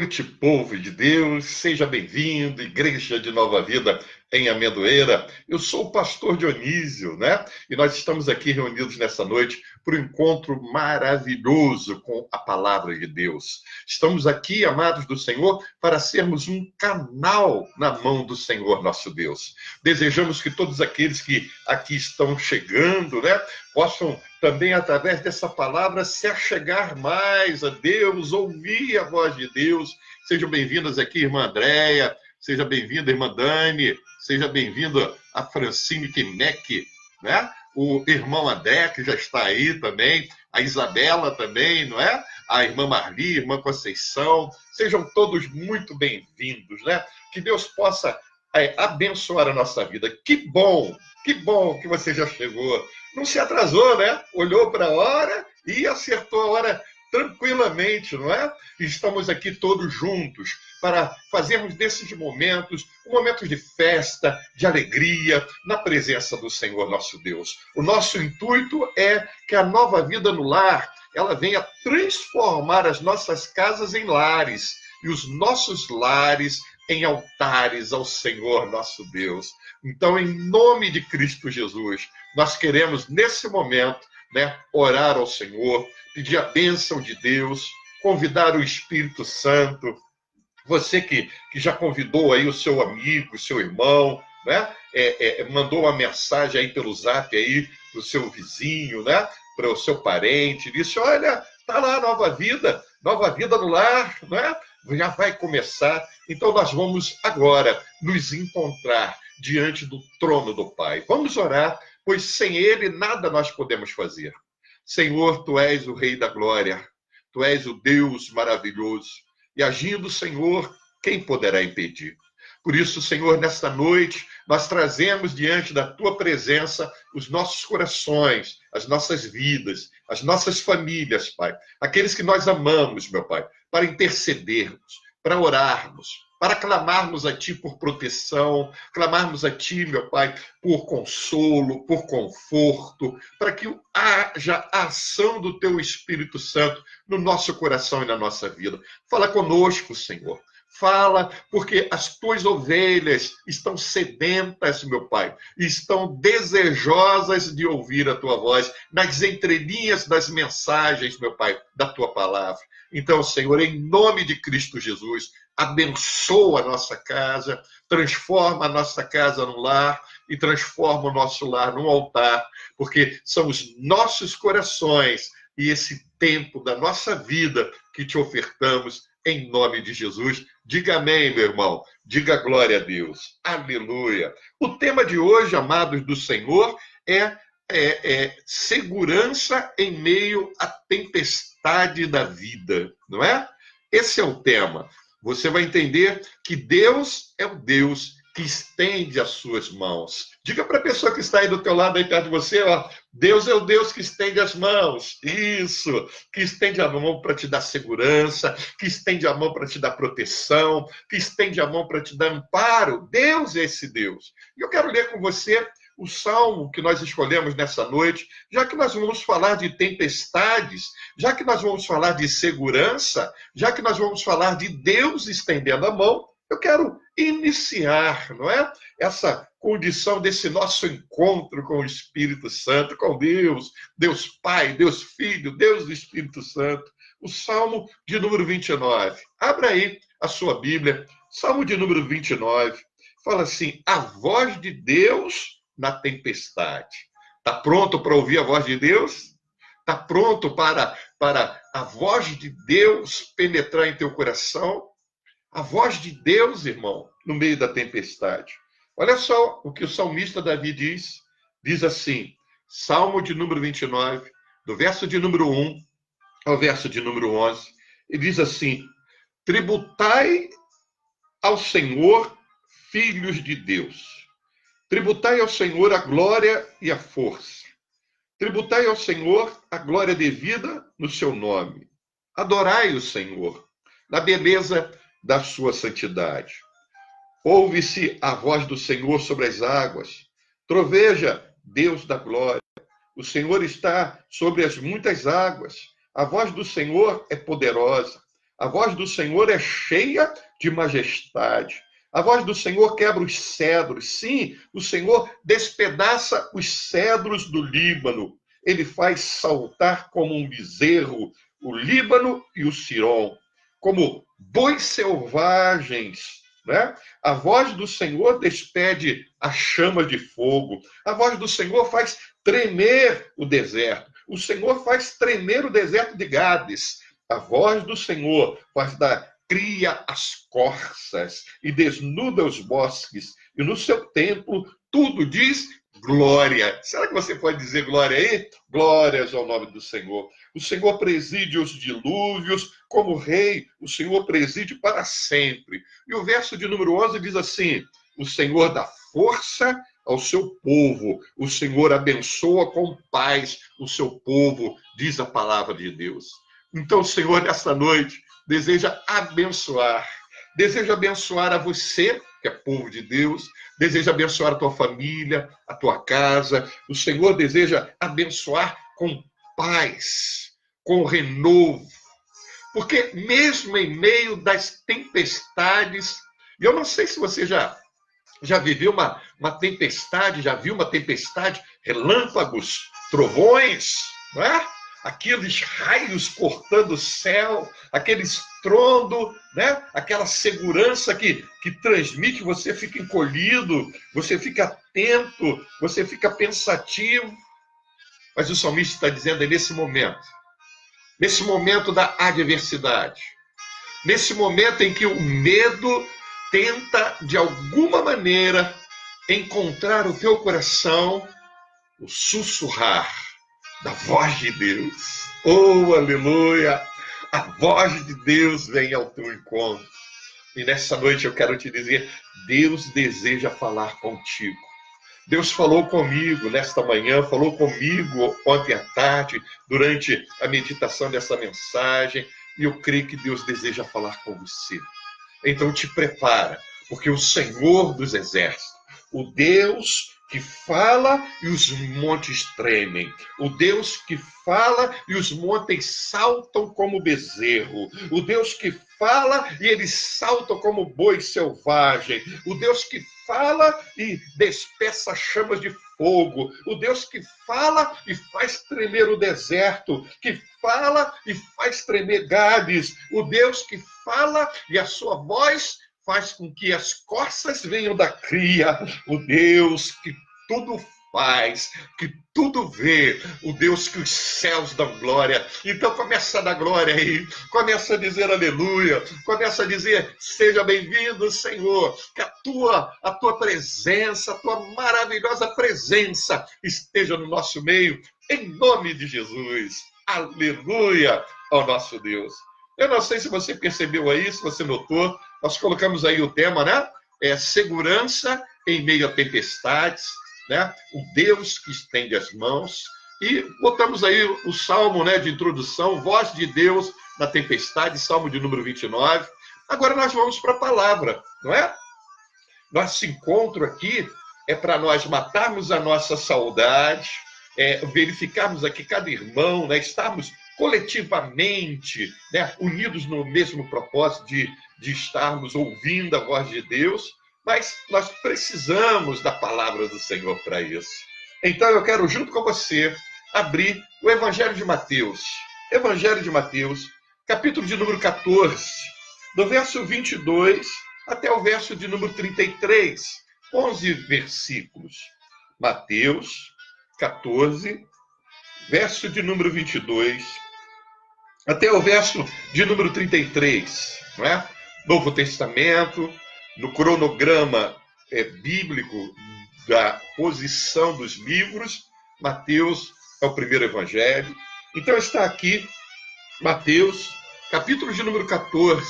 Noite, povo de Deus, seja bem-vindo, Igreja de Nova Vida em Amendoeira. Eu sou o pastor Dionísio, né? E nós estamos aqui reunidos nessa noite para um encontro maravilhoso com a palavra de Deus. Estamos aqui, amados do Senhor, para sermos um canal na mão do Senhor nosso Deus. Desejamos que todos aqueles que aqui estão chegando, né, possam também, através dessa palavra, se achegar mais a Deus, ouvir a voz de Deus. Sejam bem-vindas aqui, irmã Andréia, seja bem-vinda, irmã Dani, seja bem-vindo a Francine Kimek, né? O irmão André, que já está aí também, a Isabela também, não é? A irmã Marli, a irmã Conceição, sejam todos muito bem-vindos, né? Que Deus possa abençoar a nossa vida. Que bom que você já chegou. Não se atrasou, né? Olhou para a hora e acertou a hora tranquilamente, não é? Estamos aqui todos juntos para fazermos desses momentos momentos de festa, de alegria, na presença do Senhor nosso Deus. O nosso intuito é que a nova vida no lar, ela venha transformar as nossas casas em lares e os nossos lares em altares ao Senhor nosso Deus. Então, em nome de Cristo Jesus, nós queremos, nesse momento, né, orar ao Senhor, pedir a bênção de Deus, convidar o Espírito Santo. Você que já convidou aí o seu amigo, o seu irmão, né? Mandou uma mensagem aí pelo zap aí para o seu vizinho, né? Para o seu parente, disse, olha, tá lá nova vida no lar, né? Já vai começar. Então nós vamos agora nos encontrar diante do trono do Pai. Vamos orar, pois sem Ele nada nós podemos fazer. Senhor, Tu és o Rei da Glória, Tu és o Deus maravilhoso. E agindo, Senhor, quem poderá impedir? Por isso, Senhor, nesta noite, nós trazemos diante da Tua presença os nossos corações, as nossas vidas, as nossas famílias, Pai. Aqueles que nós amamos, meu Pai, para intercedermos, para orarmos, para clamarmos a Ti por proteção, clamarmos a Ti, meu Pai, por consolo, por conforto, para que haja a ação do Teu Espírito Santo no nosso coração e na nossa vida. Fala conosco, Senhor. Fala, porque as tuas ovelhas estão sedentas, meu Pai, estão desejosas de ouvir a tua voz nas entrelinhas das mensagens, meu Pai, da tua palavra. Então, Senhor, em nome de Cristo Jesus, abençoa a nossa casa, transforma a nossa casa num lar e transforma o nosso lar num altar, porque são os nossos corações e esse tempo da nossa vida que te ofertamos em nome de Jesus. Diga amém, meu irmão. Diga glória a Deus. Aleluia. O tema de hoje, amados do Senhor, é segurança em meio à tempestade da vida, não é? Esse é o tema. Você vai entender que Deus é o Deus que estende as suas mãos. Diga para a pessoa que está aí do teu lado, aí perto de você, ó, Deus é o Deus que estende as mãos. Isso, que estende a mão para te dar segurança, que estende a mão para te dar proteção, que estende a mão para te dar amparo. Deus é esse Deus. E eu quero ler com você o salmo que nós escolhemos nessa noite, já que nós vamos falar de tempestades, já que nós vamos falar de segurança, já que nós vamos falar de Deus estendendo a mão, eu quero iniciar, não é? Essa condição desse nosso encontro com o Espírito Santo, com Deus, Deus Pai, Deus Filho, Deus Espírito Santo. O Salmo de número 29. Abra aí a sua Bíblia. Salmo de número 29. Fala assim, a voz de Deus na tempestade. Está pronto para ouvir a voz de Deus? Está pronto para a voz de Deus penetrar em teu coração? A voz de Deus, irmão, no meio da tempestade. Olha só o que o salmista Davi diz. Diz assim, Salmo de número 29, do verso de número 1 ao verso de número 11. Ele diz assim, tributai ao Senhor, filhos de Deus. Tributai ao Senhor a glória e a força. Tributai ao Senhor a glória devida no seu nome. Adorai o Senhor na beleza da sua santidade. Ouve-se a voz do Senhor sobre as águas. Troveja, Deus da glória. O Senhor está sobre as muitas águas. A voz do Senhor é poderosa. A voz do Senhor é cheia de majestade. A voz do Senhor quebra os cedros. Sim, o Senhor despedaça os cedros do Líbano. Ele faz saltar como um bezerro o Líbano e o Sirom, como bois selvagens, né? A voz do Senhor despede a chama de fogo. A voz do Senhor faz tremer o deserto. O Senhor faz tremer o deserto de Gades. A voz do Senhor faz dar cria as corças e desnuda os bosques. E no seu templo tudo diz glória. Será que você pode dizer glória aí? Glórias ao nome do Senhor. O Senhor preside os dilúvios, como rei, o Senhor preside para sempre. E o verso de número 11 diz assim: o Senhor dá força ao seu povo, o Senhor abençoa com paz o seu povo, diz a palavra de Deus. Então, o Senhor, nesta noite, deseja abençoar a você, que é povo de Deus, deseja abençoar a tua família, a tua casa. O Senhor deseja abençoar com paz, com renovo. Porque mesmo em meio das tempestades, e eu não sei se você já viveu uma tempestade, já viu uma tempestade, relâmpagos, trovões, não é? Aqueles raios cortando o céu, aquele estrondo, né? Aquela segurança que transmite, você fica encolhido, você fica atento, você fica pensativo. Mas o salmista está dizendo, é nesse momento da adversidade, nesse momento em que o medo tenta, de alguma maneira, encontrar o teu coração, o sussurrar da voz de Deus. Oh, aleluia! A voz de Deus vem ao teu encontro. E nessa noite eu quero te dizer, Deus deseja falar contigo. Deus falou comigo nesta manhã, falou comigo ontem à tarde, durante a meditação dessa mensagem, e eu creio que Deus deseja falar com você. Então te prepara, porque o Senhor dos Exércitos, o Deus que fala e os montes tremem, o Deus que fala e os montes saltam como bezerro, o Deus que fala e eles saltam como boi selvagem, o Deus que fala e despeça chamas de fogo, o Deus que fala e faz tremer o deserto, que fala e faz tremer Gades, o Deus que fala e a sua voz faz com que as corças venham da cria, o Deus que tudo faz, que tudo vê, o Deus que os céus dão glória. Então começa a dar glória aí, começa a dizer aleluia, começa a dizer seja bem-vindo, Senhor, que a tua presença, a tua maravilhosa presença esteja no nosso meio, em nome de Jesus. Aleluia ao nosso Deus. Eu não sei se você percebeu aí, se você notou, nós colocamos aí o tema, né? Segurança em meio a tempestades, né? O Deus que estende as mãos. E botamos aí o salmo, né, de introdução, voz de Deus na tempestade, salmo de número 29. Agora nós vamos para a palavra, não é? Nosso encontro aqui é para nós matarmos a nossa saudade, verificarmos aqui cada irmão, né, estarmos coletivamente, né, unidos no mesmo propósito de estarmos ouvindo a voz de Deus, mas nós precisamos da palavra do Senhor para isso. Então eu quero, junto com você, abrir o Evangelho de Mateus. Evangelho de Mateus, capítulo de número 14, do verso 22 até o verso de número 33, 11 versículos. Mateus 14, verso de número 22 até o verso de número 33, não é? Novo Testamento, no cronograma bíblico da posição dos livros, Mateus é o primeiro evangelho. Então está aqui Mateus, capítulo de número 14,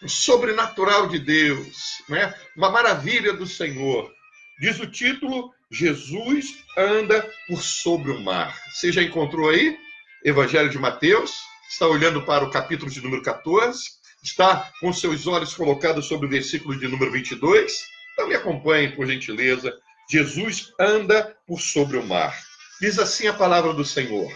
o sobrenatural de Deus, né? Uma maravilha do Senhor. Diz o título, Jesus anda por sobre o mar. Você já encontrou aí? Evangelho de Mateus, está olhando para o capítulo de número 14, está com seus olhos colocados sobre o versículo de número 22. Então me acompanhe, por gentileza. Jesus anda por sobre o mar. Diz assim a palavra do Senhor.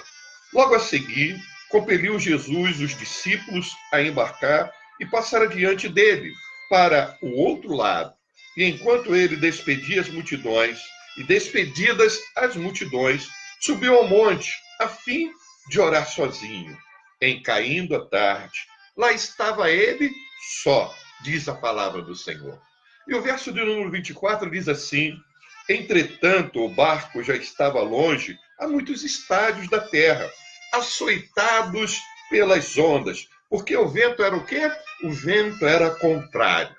Logo a seguir, compeliu Jesus, os discípulos, a embarcar e passar adiante dele para o outro lado. E enquanto ele despedia as multidões, e despedidas as multidões, subiu ao monte, a fim de orar sozinho. Em caindo a tarde, lá estava ele só, diz a palavra do Senhor. E o verso de número 24 diz assim: entretanto, o barco já estava longe, a muitos estádios da terra, açoitados pelas ondas, porque o vento era o quê? O vento era contrário.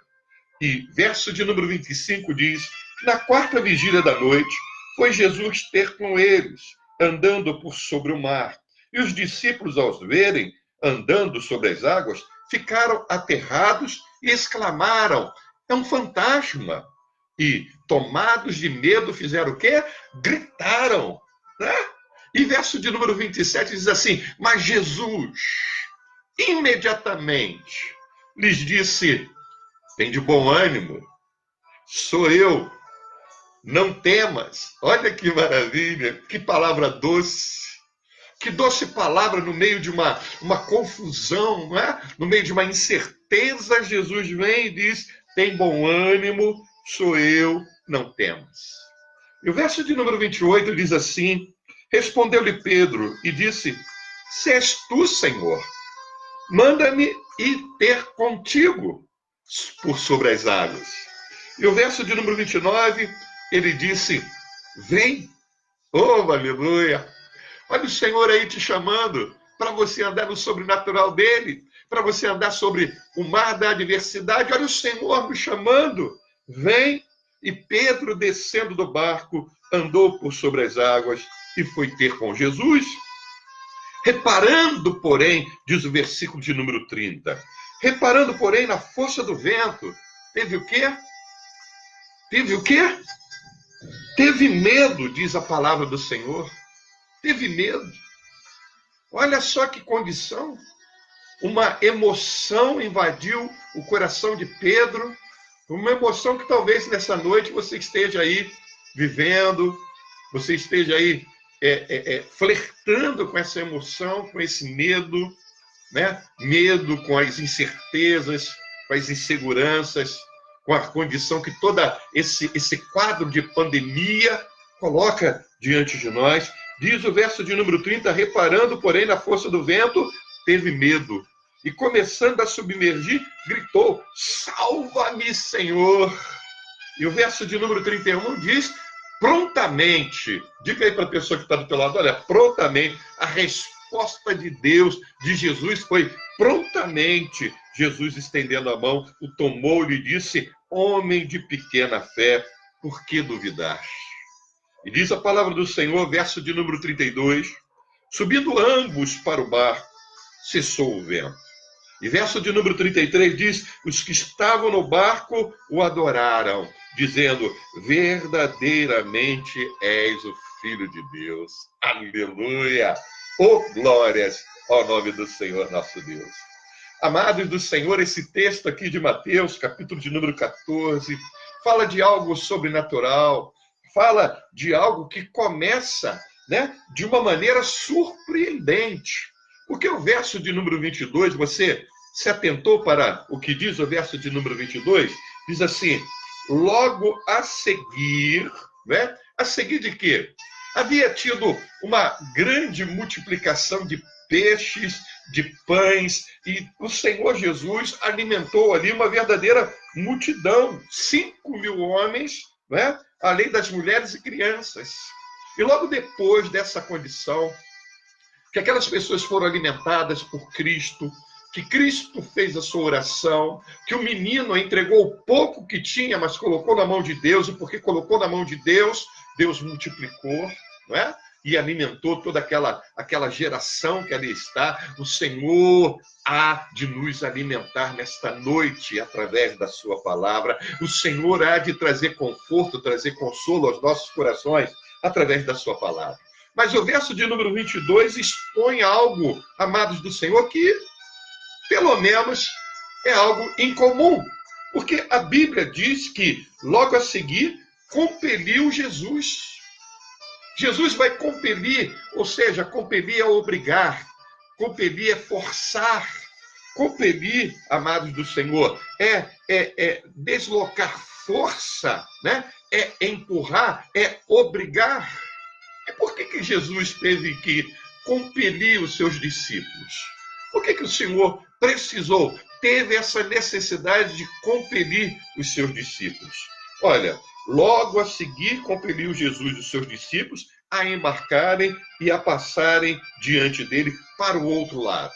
E verso de número 25 diz: na quarta vigília da noite, foi Jesus ter com eles, andando por sobre o mar. E os discípulos, ao verem andando sobre as águas, ficaram aterrados e exclamaram: é um fantasma. E, tomados de medo, fizeram o quê? Gritaram, né? E verso de número 27 diz assim: mas Jesus, imediatamente, lhes disse: tem de bom ânimo, sou eu, não temas. Olha que maravilha, que palavra doce. Que doce palavra no meio de uma confusão, não é? No meio de uma incerteza, Jesus vem e diz: tem bom ânimo, sou eu, não temas. E o verso de número 28 diz assim: respondeu-lhe Pedro e disse: se és tu, Senhor, manda-me ir ter contigo por sobre as águas. E o verso de número 29, ele disse: vem, oh, aleluia. Olha o Senhor aí te chamando para você andar no sobrenatural dele, para você andar sobre o mar da adversidade. Olha o Senhor me chamando. Vem. E Pedro, descendo do barco, andou por sobre as águas e foi ter com Jesus. Reparando, porém, diz o versículo de número 30, reparando, porém, na força do vento, teve o quê? Teve o quê? Teve medo, diz a palavra do Senhor. Teve medo. Olha só que condição. Uma emoção invadiu o coração de Pedro, uma emoção que talvez nessa noite você esteja aí vivendo, você esteja aí flertando com essa emoção, com esse medo, né? Medo com as incertezas, com as inseguranças, com a condição que todo esse quadro de pandemia coloca diante de nós. Diz o verso de número 30, reparando, porém, na força do vento, teve medo. E começando a submergir, gritou: salva-me, Senhor! E o verso de número 31 diz: prontamente. Diga aí para a pessoa que está do teu lado: olha, prontamente. A resposta de Deus, de Jesus, foi prontamente. Jesus, estendendo a mão, o tomou e lhe disse: homem de pequena fé, por que duvidaste? E diz a palavra do Senhor, verso de número 32, subindo ambos para o barco, cessou o vento. E verso de número 33 diz: os que estavam no barco o adoraram, dizendo: verdadeiramente és o Filho de Deus. Aleluia! Oh, glórias ao nome do Senhor nosso Deus. Amados do Senhor, esse texto aqui de Mateus, capítulo de número 14, fala de algo sobrenatural, fala de algo que começa, né, de uma maneira surpreendente. Porque o verso de número 22, você se atentou para o que diz o verso de número 22? Diz assim: logo a seguir, né? A seguir de quê? Havia tido uma grande multiplicação de peixes, de pães, e o Senhor Jesus alimentou ali uma verdadeira multidão, 5.000 homens, né? Além das mulheres e crianças. E logo depois dessa condição, que aquelas pessoas foram alimentadas por Cristo, que Cristo fez a sua oração, que o menino entregou o pouco que tinha, mas colocou na mão de Deus, e porque colocou na mão de Deus, Deus multiplicou, não é? E alimentou toda aquela geração que ali está. O Senhor há de nos alimentar nesta noite através da sua palavra. O Senhor há de trazer conforto, trazer consolo aos nossos corações através da sua palavra. Mas o verso de número 22 expõe algo, amados do Senhor, que pelo menos é algo incomum. Porque a Bíblia diz que logo a seguir compeliu Jesus. Jesus vai compelir, ou seja, compelir é obrigar. Compelir é forçar. Compelir, amados do Senhor, é deslocar força, né? É empurrar, é obrigar. E por que Jesus teve que compelir os seus discípulos? Por que o Senhor precisou, teve essa necessidade de compelir os seus discípulos? Olha, logo a seguir compeliu Jesus e os seus discípulos a embarcarem e a passarem diante dele para o outro lado.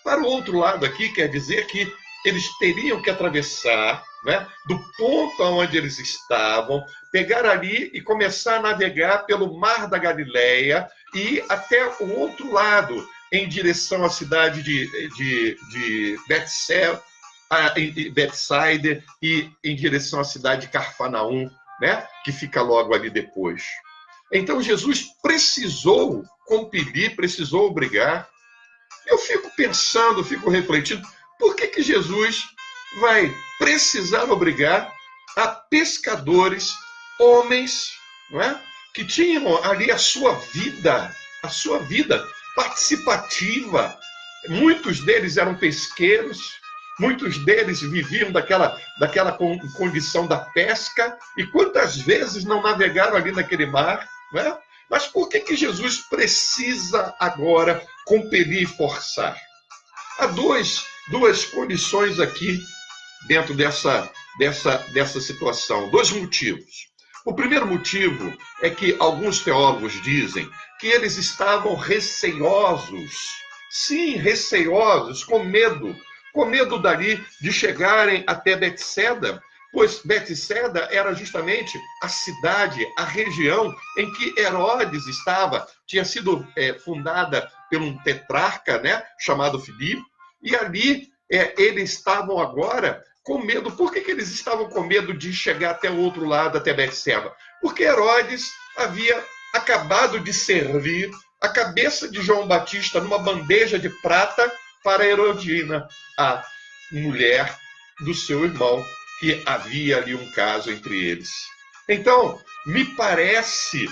Para o outro lado aqui quer dizer que eles teriam que atravessar, né, do ponto onde eles estavam, pegar ali e começar a navegar pelo Mar da Galileia e ir até o outro lado, em direção à cidade de Betsaida e em direção à cidade de Cafarnaum, né, que fica logo ali depois. Então Jesus precisou compelir, precisou obrigar. Eu fico pensando, fico refletindo, por que Jesus vai precisar obrigar a pescadores, homens, não é? Que tinham ali a sua vida participativa. Muitos deles eram pesqueiros, muitos deles viviam daquela condição da pesca, e quantas vezes não navegaram ali naquele mar, não é? Mas por que Jesus precisa agora compelir e forçar? Há duas condições aqui dentro dessa situação, dois motivos. O primeiro motivo é que alguns teólogos dizem que eles estavam receiosos, sim, receiosos, com medo dali de chegarem até Betsaida, pois Betsaida era justamente a cidade, a região em que Herodes estava. Tinha sido fundada por um tetrarca, né, chamado Filipe, e ali eles estavam agora com medo. Por que eles estavam com medo de chegar até o outro lado, até Betsaida? Porque Herodes havia acabado de servir a cabeça de João Batista numa bandeja de prata para Herodina, a mulher do seu irmão, que havia ali um caso entre eles. Então, me parece,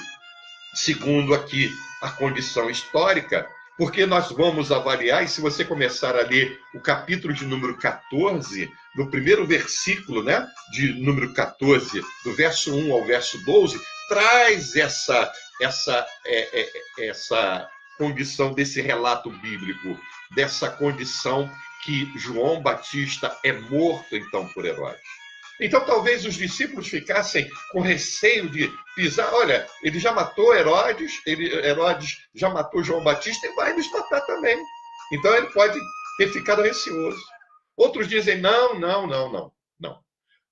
segundo aqui a condição histórica, porque nós vamos avaliar, e se você começar a ler o capítulo de número 14, no primeiro versículo, né, de número 14, do verso 1 ao verso 12, traz essa condição desse relato bíblico, dessa condição que João Batista é morto, então, por Herodes. Então, talvez os discípulos ficassem com receio de pisar. Olha, ele já matou Herodes, Herodes já matou João Batista e vai nos matar também. Então, ele pode ter ficado receoso. Outros dizem, não.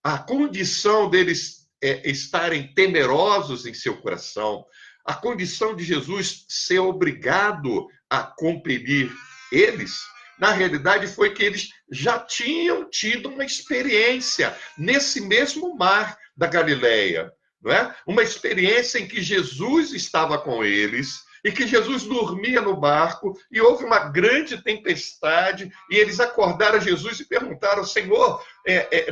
A condição deles estarem temerosos em seu coração, a condição de Jesus ser obrigado a compelir eles, na realidade, foi que eles já tinham tido uma experiência nesse mesmo mar da Galileia, não é? Uma experiência em que Jesus estava com eles e que Jesus dormia no barco e houve uma grande tempestade e eles acordaram Jesus e perguntaram, Senhor,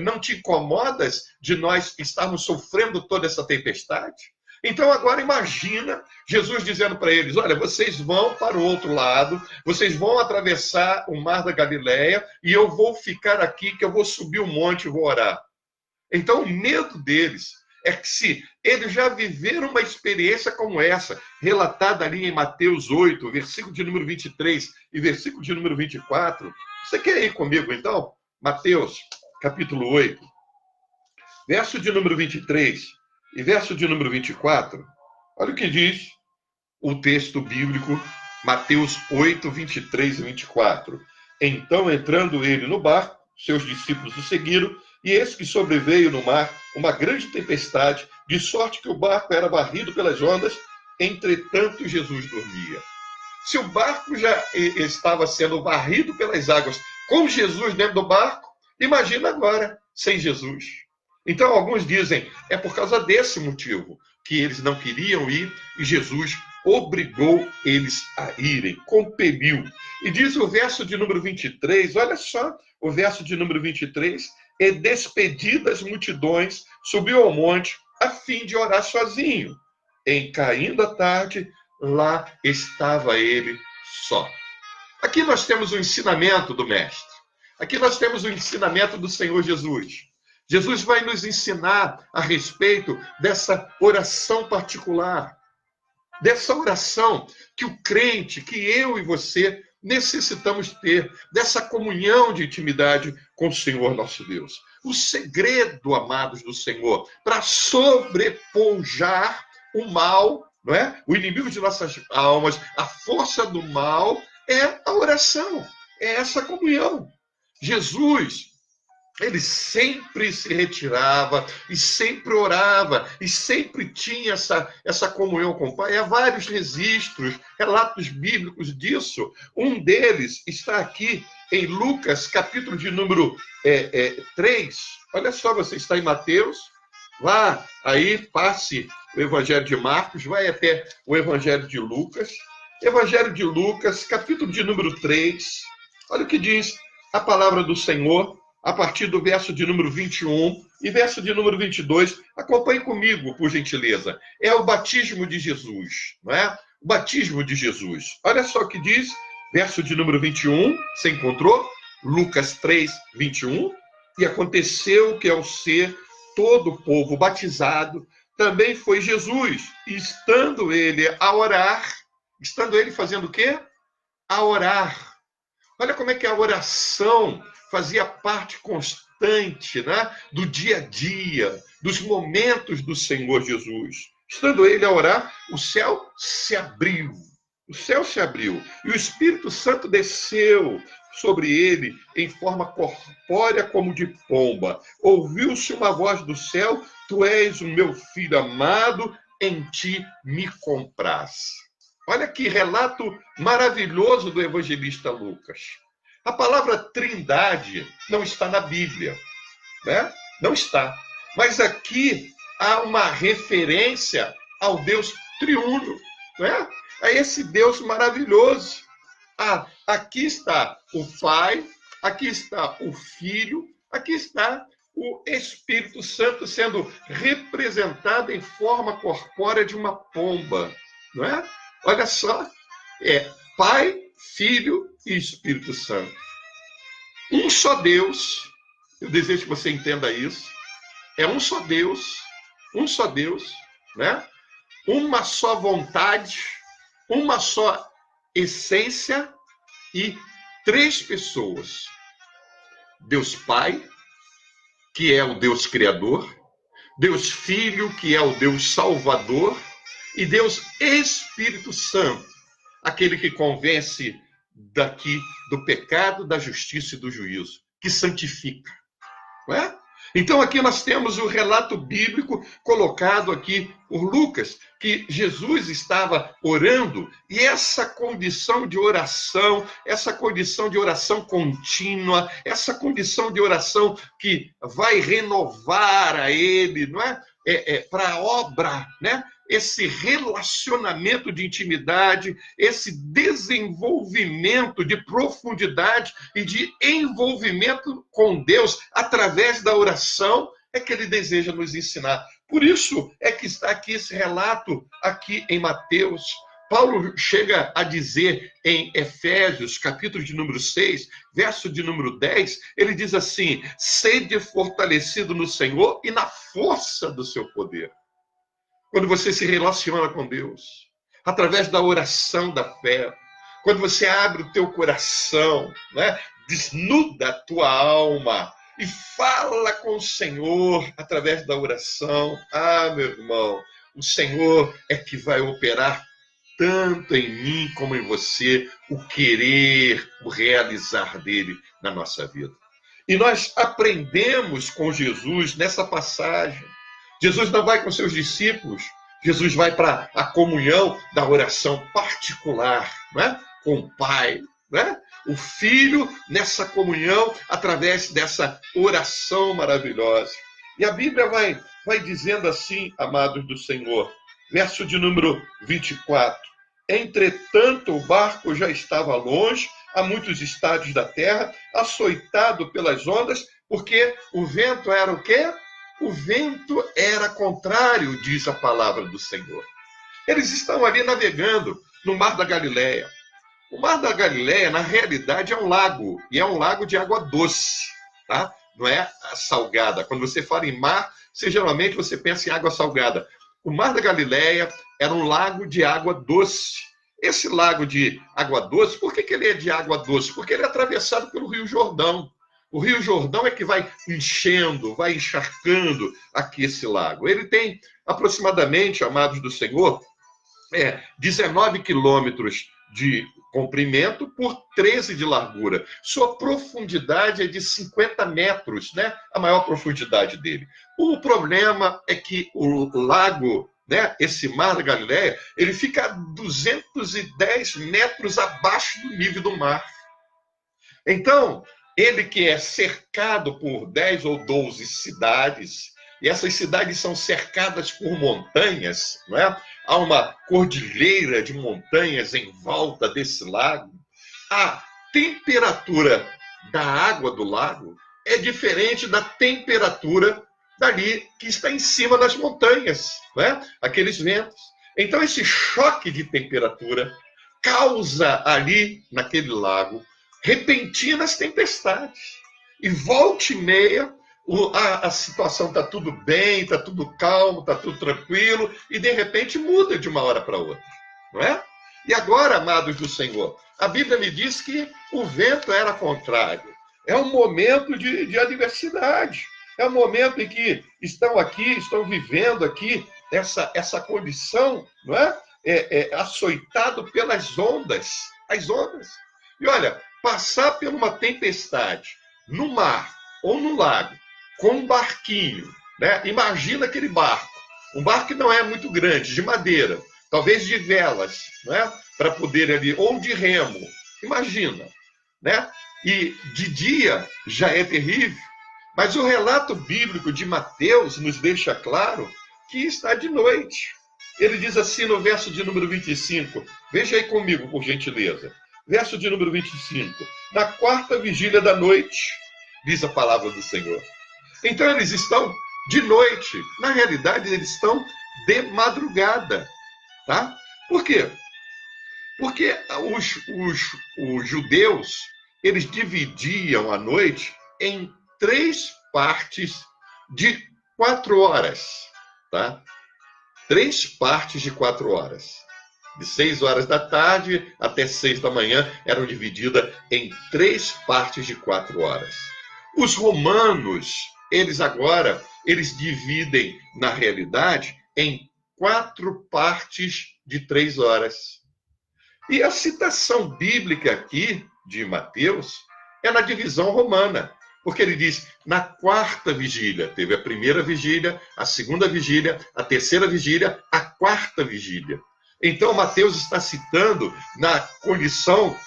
não te incomodas de nós estarmos sofrendo toda essa tempestade? Então agora imagina Jesus dizendo para eles, olha, vocês vão para o outro lado, vocês vão atravessar o mar da Galileia e eu vou ficar aqui, que eu vou subir o monte e vou orar. Então o medo deles é que se eles já viveram uma experiência como essa, relatada ali em Mateus 8, versículo de número 23 e versículo de número 24, você quer ir comigo então? Mateus, capítulo 8, verso de número 23 e verso de número 24, olha o que diz o texto bíblico, Mateus 8, 23 e 24. Então, entrando ele no barco, seus discípulos o seguiram, e eis que sobreveio no mar uma grande tempestade, de sorte que o barco era varrido pelas ondas, entretanto Jesus dormia. Se o barco já estava sendo varrido pelas águas com Jesus dentro do barco, imagina agora sem Jesus. Então, alguns dizem, é por causa desse motivo que eles não queriam ir e Jesus obrigou eles a irem, compeliu. E diz o verso de número 23, olha só, o verso de número 23, e despedidas multidões, subiu ao monte a fim de orar sozinho. Em caindo a tarde, lá estava ele só. Aqui nós temos o ensinamento do Mestre. Aqui nós temos o ensinamento do Senhor Jesus. Jesus vai nos ensinar a respeito dessa oração particular, dessa oração que o crente, que eu e você necessitamos ter, dessa comunhão de intimidade com o Senhor nosso Deus. O segredo, amados do Senhor, para sobrepujar o mal, não é? O inimigo de nossas almas, a força do mal, é a oração, é essa comunhão. Jesus, ele sempre se retirava e sempre orava e sempre tinha essa comunhão com o Pai. Há vários registros, relatos bíblicos disso. Um deles está aqui em Lucas, capítulo de número 3. Olha só, você está em Mateus, vá aí, passe o Evangelho de Marcos, vai até o Evangelho de Lucas. Evangelho de Lucas, capítulo de número 3. Olha o que diz a palavra do Senhor, a partir do verso de número 21 e verso de número 22. Acompanhe comigo, por gentileza. É o batismo de Jesus, não é? O batismo de Jesus. Olha só o que diz, verso de número 21. Você encontrou? Lucas 3, 21. E aconteceu que, ao ser todo o povo batizado, também foi Jesus, e estando ele a orar, estando ele fazendo o quê? A orar. Olha como é que a oração fazia parte constante, né, do dia a dia, dos momentos do Senhor Jesus. Estando ele a orar, o céu se abriu. O céu se abriu e o Espírito Santo desceu sobre ele em forma corpórea como de pomba. Ouviu-se uma voz do céu: Tu és o meu filho amado, em ti me compraz. Olha que relato maravilhoso do evangelista Lucas. A palavra trindade não está na Bíblia, né? Não está. Mas aqui há uma referência ao Deus triuno, né? A esse Deus maravilhoso. Aqui está o Pai, aqui está o Filho, aqui está o Espírito Santo sendo representado em forma corpórea de uma pomba, não é? Olha só, é Pai, Filho e Espírito Santo. Um só Deus, eu desejo que você entenda isso, é um só Deus, né? Uma só vontade, uma só essência e três pessoas. Deus Pai, que é o Deus Criador, Deus Filho, que é o Deus Salvador, e Deus Espírito Santo, aquele que convence daqui do pecado, da justiça e do juízo, que santifica. Não é? Então aqui nós temos o relato bíblico colocado aqui por Lucas, que Jesus estava orando, e essa condição de oração contínua, essa condição de oração que vai renovar a ele, não é? Para a obra, né? Esse relacionamento de intimidade, esse desenvolvimento de profundidade e de envolvimento com Deus através da oração é que ele deseja nos ensinar. Por isso é que está aqui esse relato aqui em Mateus. Paulo chega a dizer em Efésios, capítulo de número 6, verso de número 10, ele diz assim: sede fortalecido no Senhor e na força do seu poder. Quando você se relaciona com Deus, através da oração da fé, quando você abre o teu coração, né, desnuda a tua alma e fala com o Senhor através da oração, meu irmão, o Senhor é que vai operar tanto em mim como em você o querer, o realizar dele na nossa vida. E nós aprendemos com Jesus nessa passagem. Jesus não vai com seus discípulos, Jesus vai para a comunhão da oração particular, né? Com o Pai, né? O Filho nessa comunhão através dessa oração maravilhosa. E a Bíblia vai dizendo assim, amados do Senhor, verso de número 24. Entretanto, o barco já estava longe, a muitos estádios da terra, açoitado pelas ondas, porque o vento era o quê? O vento era contrário, diz a palavra do Senhor. Eles estão ali navegando no mar da Galileia. O Mar da Galileia, na realidade, é um lago, e é um lago de água doce, tá? Não é salgada. Quando você fala em mar, geralmente você pensa em água salgada. O Mar da Galileia era um lago de água doce. Esse lago de água doce, por que ele é de água doce? Porque ele é atravessado pelo Rio Jordão. O Rio Jordão é que vai enchendo, vai encharcando aqui esse lago. Ele tem aproximadamente, amados do Senhor, 19 quilômetros de comprimento por 13 de largura. Sua profundidade é de 50 metros, né? A maior profundidade dele. O problema é que o lago, né, esse Mar da Galileia, ele fica a 210 metros abaixo do nível do mar. Então, ele que é cercado por 10 ou 12 cidades, e essas cidades são cercadas por montanhas, não é? Há uma cordilheira de montanhas em volta desse lago. A temperatura da água do lago é diferente da temperatura dali que está em cima das montanhas, não é? Aqueles ventos. Então, esse choque de temperatura causa ali, naquele lago, repentinas tempestades. E volta e meia, a situação está tudo bem, está tudo calmo, está tudo tranquilo, e de repente muda de uma hora para outra, não é? E agora, amados do Senhor, a Bíblia me diz que o vento era contrário. É um momento de adversidade. É um momento em que estão vivendo aqui essa condição, não é? Açoitado pelas ondas, as ondas. E olha, passar por uma tempestade no mar ou no lago com um barquinho, né? Imagina aquele barco, um barco que não é muito grande, de madeira, talvez de velas, né? Para poder ali, ou de remo, imagina, né? E de dia já é terrível, mas o relato bíblico de Mateus nos deixa claro que está de noite. Ele diz assim no verso de número 25, veja aí comigo, por gentileza. Verso de número 25. Na quarta vigília da noite, diz a palavra do Senhor. Então eles estão de noite. Na realidade, eles estão de madrugada. Tá? Por quê? Porque os judeus, eles dividiam a noite em 3 partes de 4 horas. Tá? 3 partes de 4 horas. De 6 horas da tarde até 6 da manhã, eram divididas em 3 partes de 4 horas. Os romanos, eles dividem, na realidade, em 4 partes de 3 horas. E a citação bíblica aqui, de Mateus, é na divisão romana. Porque ele diz, na quarta vigília, teve a primeira vigília, a segunda vigília, a terceira vigília, a quarta vigília. Então, Mateus está citando na condição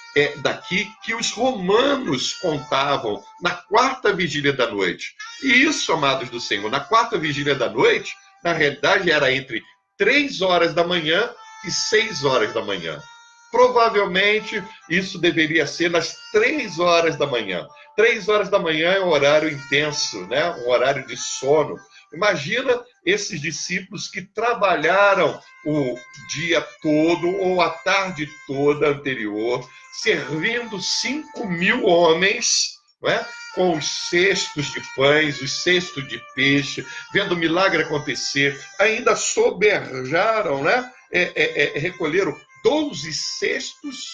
daqui que os romanos contavam na quarta vigília da noite. E isso, amados do Senhor, na quarta vigília da noite, na realidade era entre 3 horas da manhã e 6 horas da manhã. Provavelmente, isso deveria ser nas 3 horas da manhã. 3 horas da manhã é um horário intenso, né? Um horário de sono. Imagina esses discípulos que trabalharam o dia todo ou a tarde toda anterior, servindo 5.000 homens, né? Com os cestos de pães, os cestos de peixe, vendo o milagre acontecer. Ainda soberjaram, né? Recolheram 12 cestos,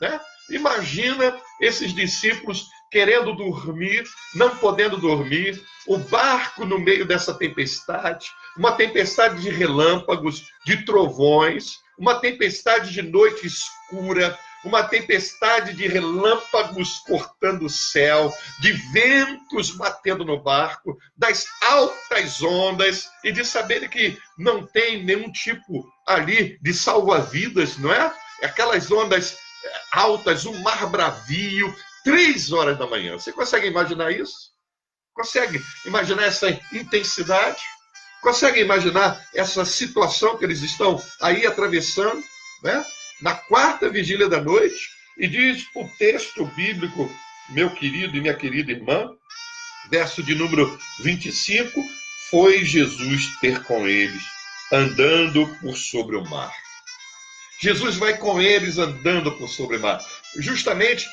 né? Imagina esses discípulos querendo dormir, não podendo dormir, o barco no meio dessa tempestade, uma tempestade de relâmpagos, de trovões, uma tempestade de noite escura, uma tempestade de relâmpagos cortando o céu, de ventos batendo no barco, das altas ondas, e de saber que não tem nenhum tipo ali de salva-vidas, não é? Aquelas ondas altas, um mar bravio, 3 horas da manhã. Você consegue imaginar isso? Consegue imaginar essa intensidade? Consegue imaginar essa situação que eles estão aí atravessando, né? Na quarta vigília da noite? E diz o texto bíblico, meu querido e minha querida irmã, verso de número 25, foi Jesus ter com eles, andando por sobre o mar. Jesus vai com eles andando por sobre o mar. Justamente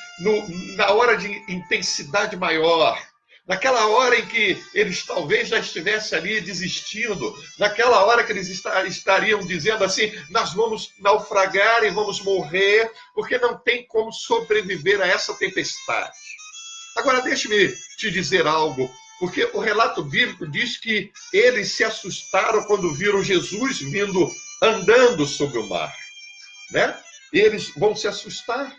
na hora de intensidade maior, naquela hora em que eles talvez já estivessem ali desistindo, naquela hora que eles estariam dizendo assim, nós vamos naufragar e vamos morrer, porque não tem como sobreviver a essa tempestade. Agora, deixe-me te dizer algo, porque o relato bíblico diz que eles se assustaram quando viram Jesus vindo andando sobre o mar, né? Eles vão se assustar.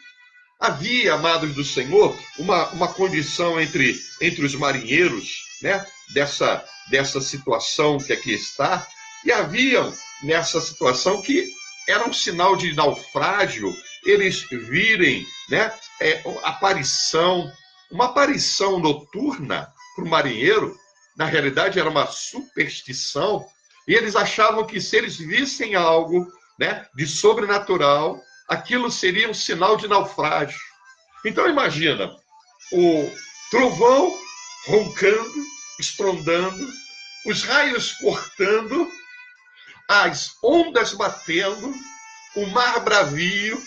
Havia, amados do Senhor, uma condição entre os marinheiros, né? Dessa situação que aqui está, e haviam nessa situação que era um sinal de naufrágio, eles virem, né? Uma aparição noturna para o marinheiro, na realidade era uma superstição, e eles achavam que se eles vissem algo, né, de sobrenatural, aquilo seria um sinal de naufrágio. Então imagina, o trovão roncando, estrondando, os raios cortando, as ondas batendo, o mar bravio,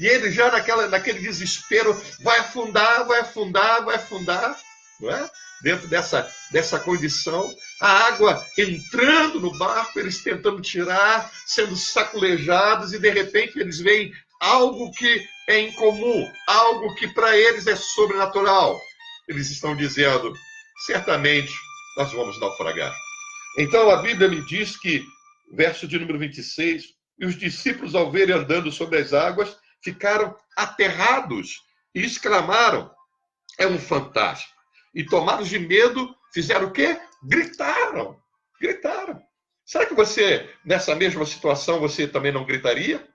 e ele já naquele desespero vai afundar, vai afundar, vai afundar, não é? Dentro dessa condição, a água entrando no barco, eles tentando tirar, sendo saculejados, e de repente eles veem algo que é incomum, algo que para eles é sobrenatural. Eles estão dizendo, certamente nós vamos naufragar. Então a Bíblia me diz que, verso de número 26, e os discípulos ao verem andando sobre as águas, ficaram aterrados e exclamaram, é um fantasma. E tomados de medo, fizeram o quê? Gritaram. Será que você, nessa mesma situação, você também não gritaria?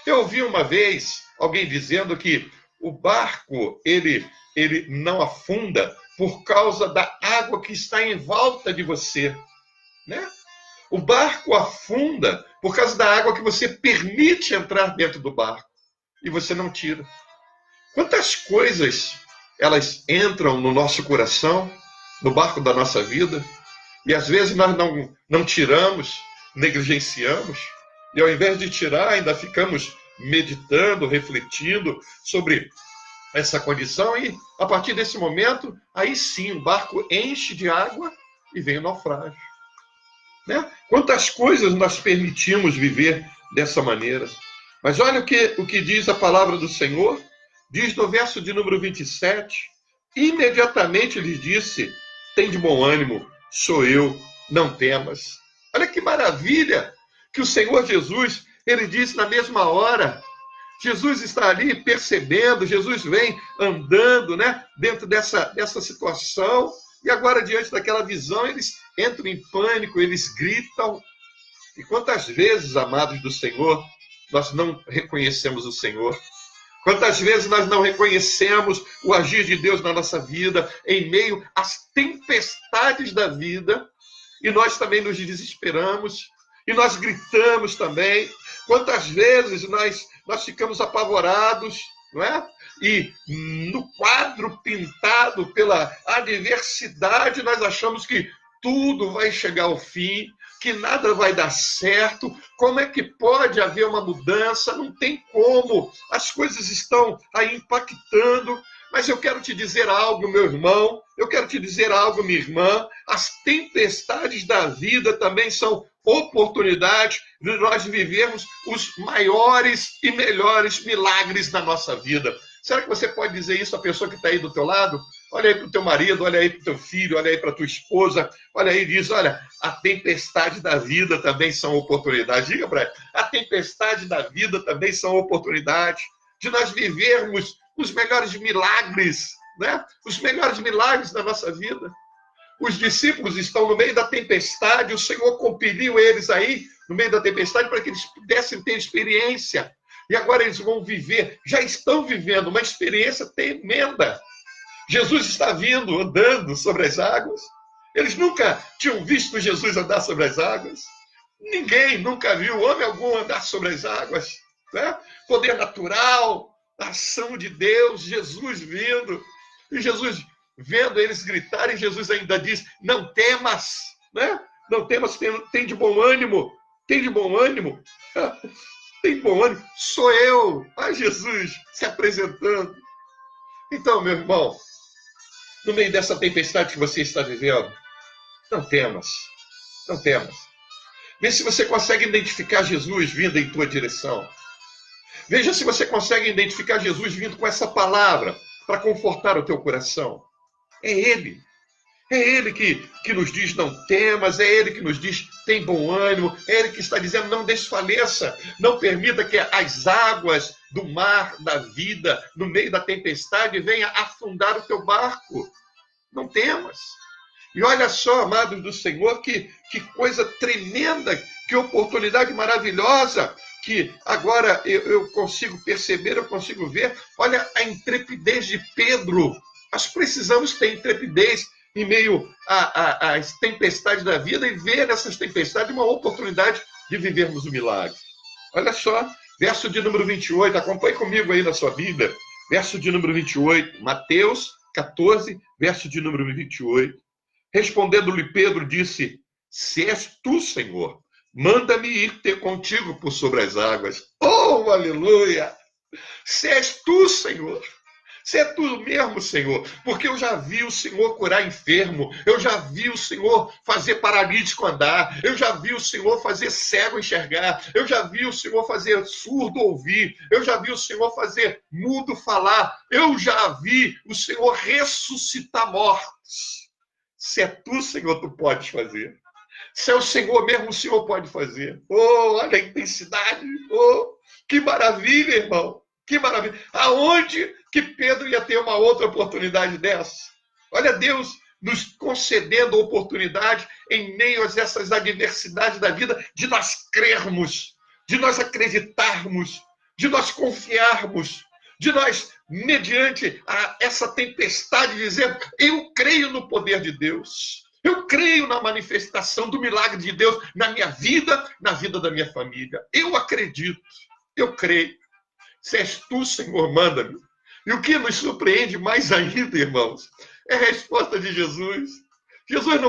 Eu ouvi uma vez alguém dizendo que o barco, ele não afunda por causa da água que está em volta de você, né? O barco afunda por causa da água que você permite entrar dentro do barco e você não tira. Quantas coisas elas entram no nosso coração, no barco da nossa vida, e às vezes nós não tiramos, negligenciamos, e ao invés de tirar, ainda ficamos meditando, refletindo sobre essa condição, e a partir desse momento, aí sim, o barco enche de água e vem o naufrágio. Né? Quantas coisas nós permitimos viver dessa maneira? Mas olha o que diz a palavra do Senhor, diz no verso de número 27, imediatamente lhes disse, tem de bom ânimo, sou eu, não temas. Olha que maravilha que o Senhor Jesus, ele disse na mesma hora. Jesus está ali percebendo, Jesus vem andando, né, dentro dessa situação, e agora diante daquela visão eles entram em pânico, eles gritam. E quantas vezes, amados do Senhor, nós não reconhecemos o Senhor? Quantas vezes nós não reconhecemos o agir de Deus na nossa vida, em meio às tempestades da vida, e nós também nos desesperamos, e nós gritamos também. Quantas vezes nós ficamos apavorados, não é? E no quadro pintado pela adversidade, nós achamos que tudo vai chegar ao fim, que nada vai dar certo. Como é que pode haver uma mudança? Não tem como. As coisas estão aí impactando. Mas eu quero te dizer algo, meu irmão. Eu quero te dizer algo, minha irmã. As tempestades da vida também são oportunidades de nós vivermos os maiores e melhores milagres da nossa vida. Será que você pode dizer isso à pessoa que está aí do teu lado? Olha aí para o teu marido, olha aí para o teu filho, olha aí para a tua esposa, olha aí e diz, olha, a tempestade da vida também são oportunidades. Diga para ele, a tempestade da vida também são oportunidades de nós vivermos os melhores milagres, né? Os melhores milagres da nossa vida. Os discípulos estão no meio da tempestade, o Senhor compeliu eles aí, no meio da tempestade, para que eles pudessem ter experiência. E agora eles vão viver, já estão vivendo uma experiência tremenda. Jesus está vindo, andando sobre as águas. Eles nunca tinham visto Jesus andar sobre as águas. Ninguém nunca viu homem algum andar sobre as águas. Né? Poder natural, a ação de Deus, Jesus vindo. E Jesus vendo eles gritarem, Jesus ainda diz, não temas, né? Não temas, tem de bom ânimo, tem de bom ânimo. tem bom ânimo. Sou eu. Ah, Jesus se apresentando. Então, meu irmão, no meio dessa tempestade que você está vivendo, não temas. Não temas. Vê se você consegue identificar Jesus vindo em tua direção. Veja se você consegue identificar Jesus vindo com essa palavra para confortar o teu coração. É Ele. É Ele que nos diz não temas, é Ele que nos diz tem bom ânimo, é Ele que está dizendo não desfaleça, não permita que as águas do mar da vida, no meio da tempestade, venha afundar o teu barco. Não temas. E olha só, amados do Senhor, que coisa tremenda, que oportunidade maravilhosa, que agora eu consigo perceber, eu consigo ver. Olha a intrepidez de Pedro. Nós precisamos ter intrepidez em meio às tempestades da vida e ver nessas tempestades uma oportunidade de vivermos o milagre. Olha só, verso de número 28, acompanhe comigo aí na sua Bíblia, verso de número 28, Mateus 14, verso de número 28. Respondendo-lhe Pedro, disse, se és tu, Senhor, manda-me ir ter contigo por sobre as águas. Oh, aleluia! Se és tu, Senhor. Se é tu mesmo, Senhor, porque eu já vi o Senhor curar enfermo, eu já vi o Senhor fazer paralítico andar, eu já vi o Senhor fazer cego enxergar, eu já vi o Senhor fazer surdo ouvir, eu já vi o Senhor fazer mudo falar, eu já vi o Senhor ressuscitar mortos. Se é tu, Senhor, tu podes fazer. Se é o Senhor mesmo, o Senhor pode fazer. Oh, olha a intensidade. Oh, que maravilha, irmão. Que maravilha. Aonde que Pedro ia ter uma outra oportunidade dessa? Olha Deus nos concedendo a oportunidade em meio a essas adversidades da vida de nós crermos, de nós acreditarmos, de nós confiarmos, de nós, mediante essa tempestade, dizer, eu creio no poder de Deus. Eu creio na manifestação do milagre de Deus na minha vida, na vida da minha família. Eu acredito, eu creio. Se és tu, Senhor, manda-me. E o que nos surpreende mais ainda, irmãos, é a resposta de Jesus. Jesus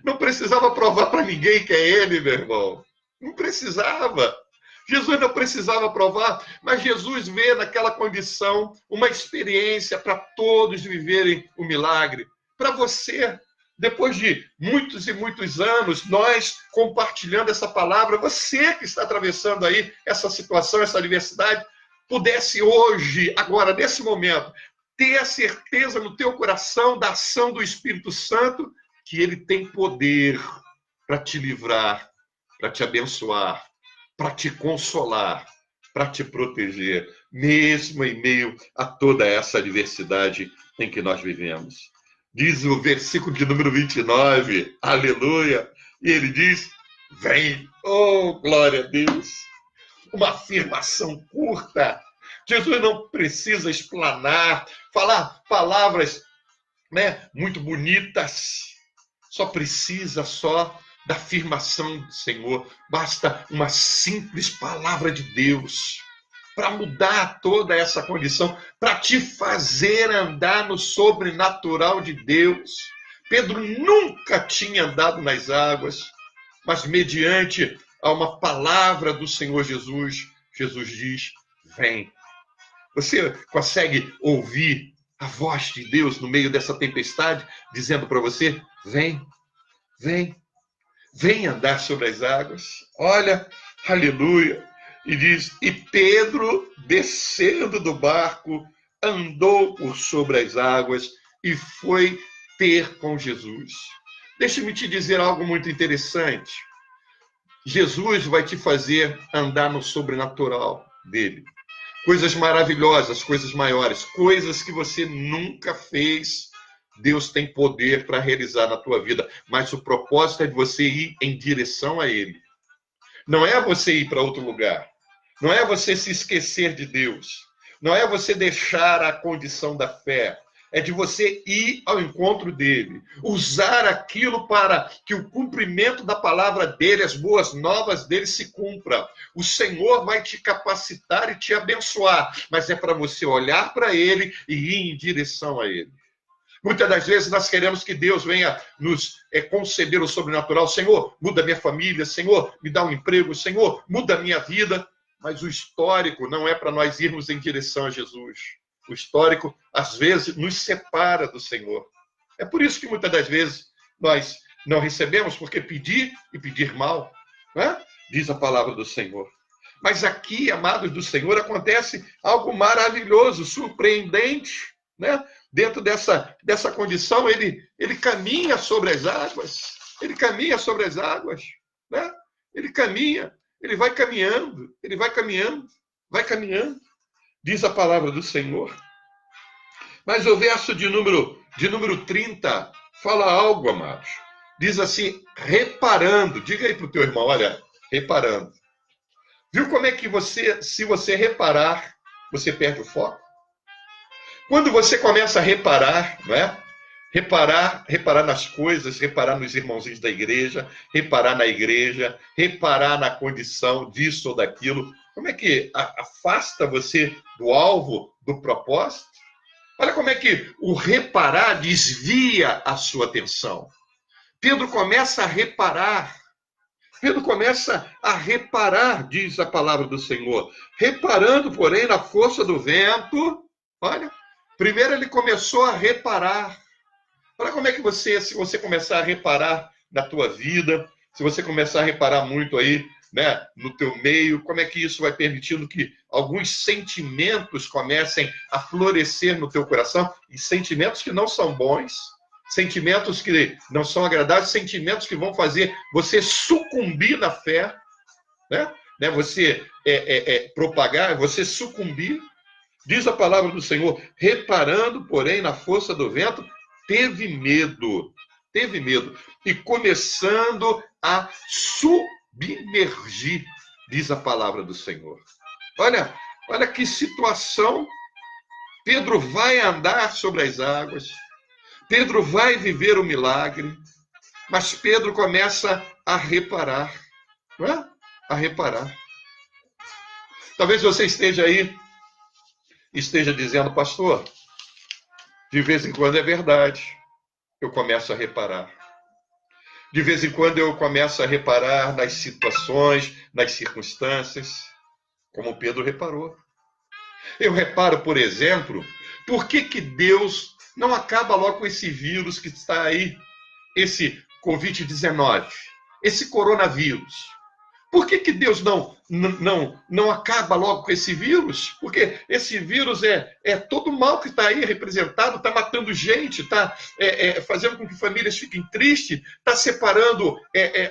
não precisava provar para ninguém que é Ele, meu irmão. Não precisava. Jesus não precisava provar, mas Jesus vê naquela condição uma experiência para todos viverem o milagre. Para você, depois de muitos e muitos anos, nós compartilhando essa palavra, você que está atravessando aí essa situação, essa adversidade, pudesse hoje, agora, nesse momento, ter a certeza no teu coração da ação do Espírito Santo, que Ele tem poder para te livrar, para te abençoar, para te consolar, para te proteger, mesmo em meio a toda essa adversidade em que nós vivemos. Diz o versículo de número 29, aleluia, e ele diz, vem, oh, glória a Deus. Uma afirmação curta. Jesus não precisa explanar, falar palavras, muito bonitas. Só precisa da afirmação do Senhor. Basta uma simples palavra de Deus para mudar toda essa condição, para te fazer andar no sobrenatural de Deus. Pedro nunca tinha andado nas águas, mas mediante a uma palavra do Senhor Jesus, Jesus diz, vem. Você consegue ouvir a voz de Deus no meio dessa tempestade, dizendo para você, vem, vem, vem andar sobre as águas. Olha, aleluia. E diz, e Pedro, descendo do barco, andou por sobre as águas e foi ter com Jesus. Deixa-me te dizer algo muito interessante. Jesus vai te fazer andar no sobrenatural dele. Coisas maravilhosas, coisas maiores, coisas que você nunca fez. Deus tem poder para realizar na tua vida, mas o propósito é de você ir em direção a ele. Não é você ir para outro lugar. Não é você se esquecer de Deus. Não é você deixar a condição da fé. É de você ir ao encontro dele. Usar aquilo para que o cumprimento da palavra dele, as boas novas dele se cumpra. O Senhor vai te capacitar e te abençoar. Mas é para você olhar para ele e ir em direção a ele. Muitas das vezes nós queremos que Deus venha nos conceder o sobrenatural. Senhor, muda minha família. Senhor, me dá um emprego. Senhor, muda a minha vida. mas o histórico não é para nós irmos em direção a Jesus. O histórico, às vezes, nos separa do Senhor. É por isso que muitas das vezes nós não recebemos, porque pedir e pedir mal, né? Diz a palavra do Senhor. Mas aqui, amados do Senhor, acontece algo maravilhoso, surpreendente, né? Dentro dessa condição, ele caminha sobre as águas. Ele caminha sobre as águas, né? Ele caminha, ele vai caminhando, vai caminhando, diz a palavra do Senhor. Mas o verso de número 30 fala algo, amados. Diz assim, reparando. Diga aí para o teu irmão, olha, reparando. Viu como é que se você reparar, você perde o foco? Quando você começa a reparar, não é? Reparar nas coisas, reparar nos irmãozinhos da igreja, reparar na igreja, reparar na condição disso ou daquilo. Como é que afasta você do alvo, do propósito? Olha como é que o reparar desvia a sua atenção. Pedro começa a reparar. Pedro começa a reparar, diz a palavra do Senhor. Reparando, porém, na força do vento. Olha, primeiro ele começou a reparar. Olha como é que se você começar a reparar na tua vida, se você começar a reparar muito aí, né, no teu meio, como é que isso vai permitindo que alguns sentimentos comecem a florescer no teu coração, e sentimentos que não são bons, sentimentos que não são agradáveis, sentimentos que vão fazer você sucumbir na fé, né? Você propagar, você sucumbir. Diz a palavra do Senhor, reparando, porém, na força do vento, teve medo, e começando a submergir, diz a palavra do Senhor. Olha que situação. Pedro vai andar sobre as águas, Pedro vai viver o milagre, mas Pedro começa a reparar, não é? A reparar. Talvez você esteja dizendo, pastor, de vez em quando é verdade, eu começo a reparar. De vez em quando eu começo a reparar nas situações, nas circunstâncias, como Pedro reparou. Eu reparo, por exemplo, por que Deus não acaba logo com esse vírus que está aí, esse Covid-19, esse coronavírus. Por que Deus não acaba logo com esse vírus? Porque esse vírus é todo mal que está aí representado, está matando gente, está fazendo com que famílias fiquem tristes, está separando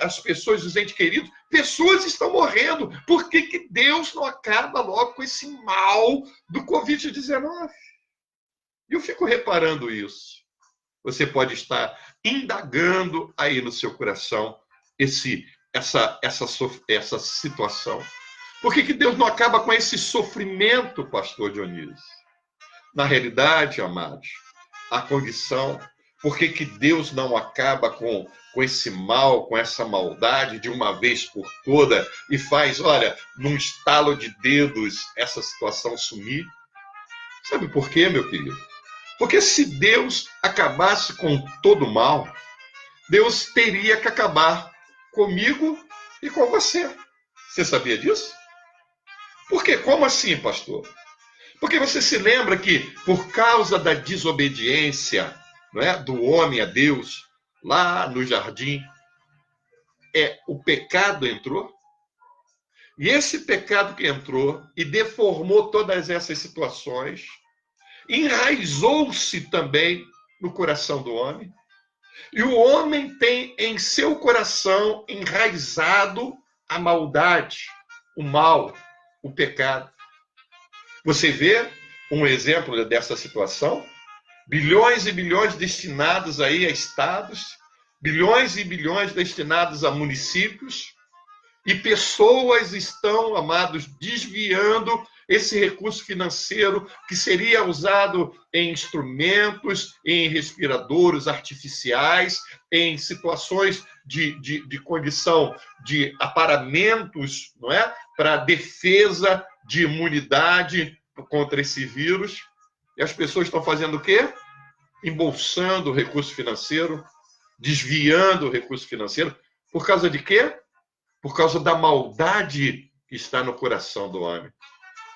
as pessoas dos entes queridos. Pessoas estão morrendo. Por que Deus não acaba logo com esse mal do Covid-19? E eu fico reparando isso. Você pode estar indagando aí no seu coração essa situação. Por que Deus não acaba com esse sofrimento, pastor Dionísio? Na realidade, amados, a condição, por que Deus não acaba com esse mal, com essa maldade de uma vez por toda e faz, olha, num estalo de dedos, essa situação sumir? Sabe por quê, meu querido? Porque se Deus acabasse com todo o mal, Deus teria que acabar comigo e com você. Você sabia disso? Por quê? Como assim, pastor? Porque você se lembra que, por causa da desobediência, não é, do homem a Deus, lá no jardim, o pecado entrou? E esse pecado que entrou e deformou todas essas situações, enraizou-se também no coração do homem. E o homem tem em seu coração enraizado a maldade, o mal, o pecado. Você vê um exemplo dessa situação? Bilhões e bilhões destinados aí a estados, bilhões e bilhões destinados a municípios, e pessoas estão, amados, desviando esse recurso financeiro que seria usado em instrumentos, em respiradores artificiais, em situações de condição de aparamentos, não é? Para defesa de imunidade contra esse vírus. E as pessoas estão fazendo o quê? Embolsando o recurso financeiro, desviando o recurso financeiro. Por causa de quê? Por causa da maldade que está no coração do homem.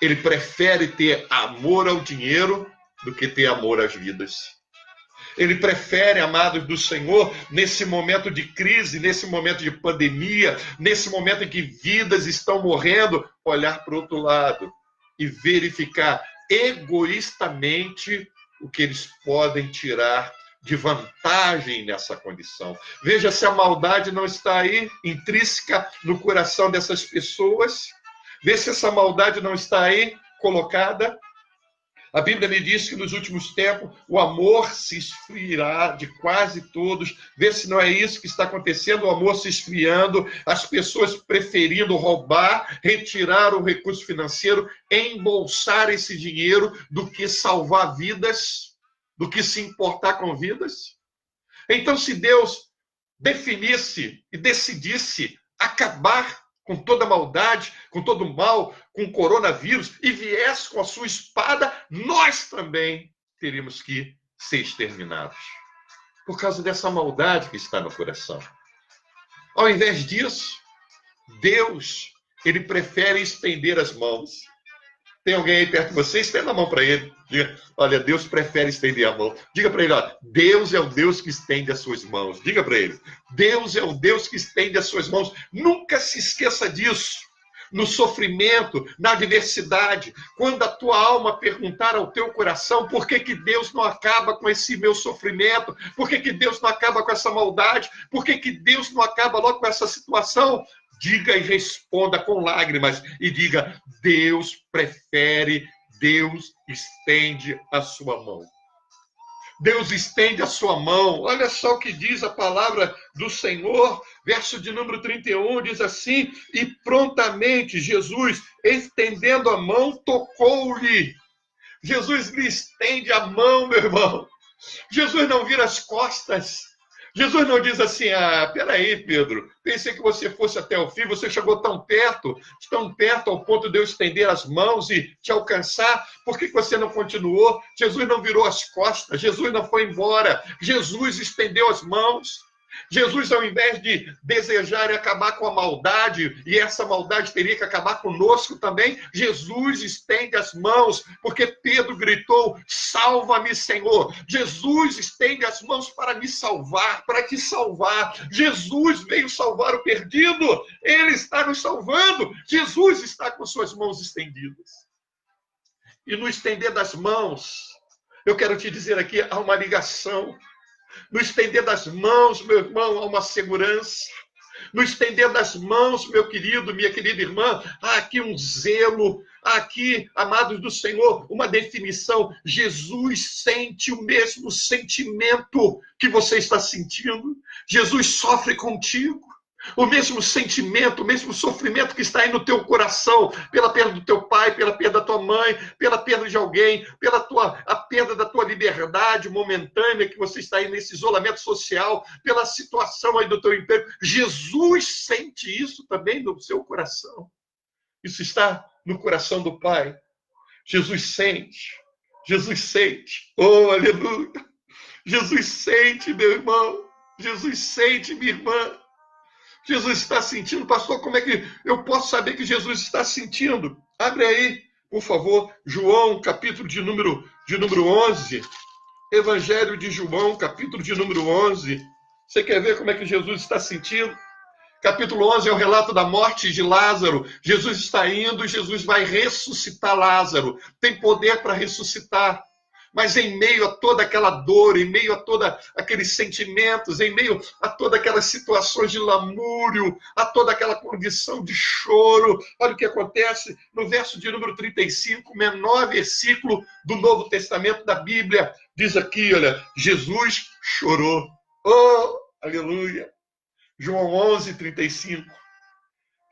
Ele prefere ter amor ao dinheiro do que ter amor às vidas. Ele prefere, amados do Senhor, nesse momento de crise, nesse momento de pandemia, nesse momento em que vidas estão morrendo, olhar para o outro lado e verificar egoístamente o que eles podem tirar de vantagem nessa condição. Veja se a maldade não está aí, intrínseca no coração dessas pessoas. Vê se essa maldade não está aí, colocada. A Bíblia me diz que nos últimos tempos o amor se esfriará de quase todos. Vê se não é isso que está acontecendo, o amor se esfriando, as pessoas preferindo roubar, retirar o recurso financeiro, embolsar esse dinheiro do que salvar vidas, do que se importar com vidas. Então, se Deus definisse e decidisse acabar com toda maldade, com todo mal, com o coronavírus, e viesse com a sua espada, nós também teríamos que ser exterminados. Por causa dessa maldade que está no coração. Ao invés disso, Deus, ele prefere estender as mãos. Tem alguém aí perto de você? Estenda a mão para ele. Diga, olha, Deus prefere estender a mão. Diga para ele, ó, Deus é o Deus que estende as suas mãos. Diga para ele, Deus é o Deus que estende as suas mãos. Nunca se esqueça disso. No sofrimento, na adversidade, quando a tua alma perguntar ao teu coração por que Deus não acaba com esse meu sofrimento, por que Deus não acaba com essa maldade, por que Deus não acaba logo com essa situação, diga e responda com lágrimas e diga, Deus prefere, Deus estende a sua mão. Deus estende a sua mão. Olha só o que diz a palavra do Senhor, verso de número 31, diz assim, e prontamente Jesus, estendendo a mão, tocou-lhe. Jesus lhe estende a mão, meu irmão. Jesus não vira as costas. Jesus não diz assim, peraí, Pedro, pensei que você fosse até o fim, você chegou tão perto ao ponto de eu estender as mãos e te alcançar, por que você não continuou? Jesus não virou as costas, Jesus não foi embora, Jesus estendeu as mãos. Jesus, ao invés de desejar e acabar com a maldade, e essa maldade teria que acabar conosco também, Jesus estende as mãos, porque Pedro gritou, salva-me, Senhor. Jesus estende as mãos para me salvar, para te salvar. Jesus veio salvar o perdido, Ele está nos salvando. Jesus está com suas mãos estendidas. E no estender das mãos, eu quero te dizer aqui, há uma ligação. No estender das mãos, meu irmão, há uma segurança. No estender das mãos, meu querido, minha querida irmã, há aqui um zelo, há aqui, amados do Senhor, uma definição. Jesus sente o mesmo sentimento que você está sentindo. Jesus sofre contigo. O mesmo sentimento, o mesmo sofrimento que está aí no teu coração, pela perda do teu pai, pela perda da tua mãe, pela perda de alguém, a perda da tua liberdade momentânea, que você está aí nesse isolamento social, pela situação aí do teu emprego. Jesus sente isso também no seu coração. Isso está no coração do Pai. Jesus sente. Jesus sente. Oh, aleluia. Jesus sente, meu irmão. Jesus sente, minha irmã. Jesus está sentindo, pastor, como é que eu posso saber que Jesus está sentindo? Abre aí, por favor, João, capítulo de número 11. Evangelho de João, capítulo de número 11. Você quer ver como é que Jesus está sentindo? Capítulo 11 é o relato da morte de Lázaro. Jesus está indo, Jesus vai ressuscitar Lázaro. Tem poder para ressuscitar. Mas em meio a toda aquela dor, em meio a todos aqueles sentimentos, em meio a todas aquelas situações de lamúrio, a toda aquela condição de choro, olha o que acontece no verso de número 35, menor versículo do Novo Testamento da Bíblia, diz aqui, olha, Jesus chorou. Oh, aleluia! João 11, 35,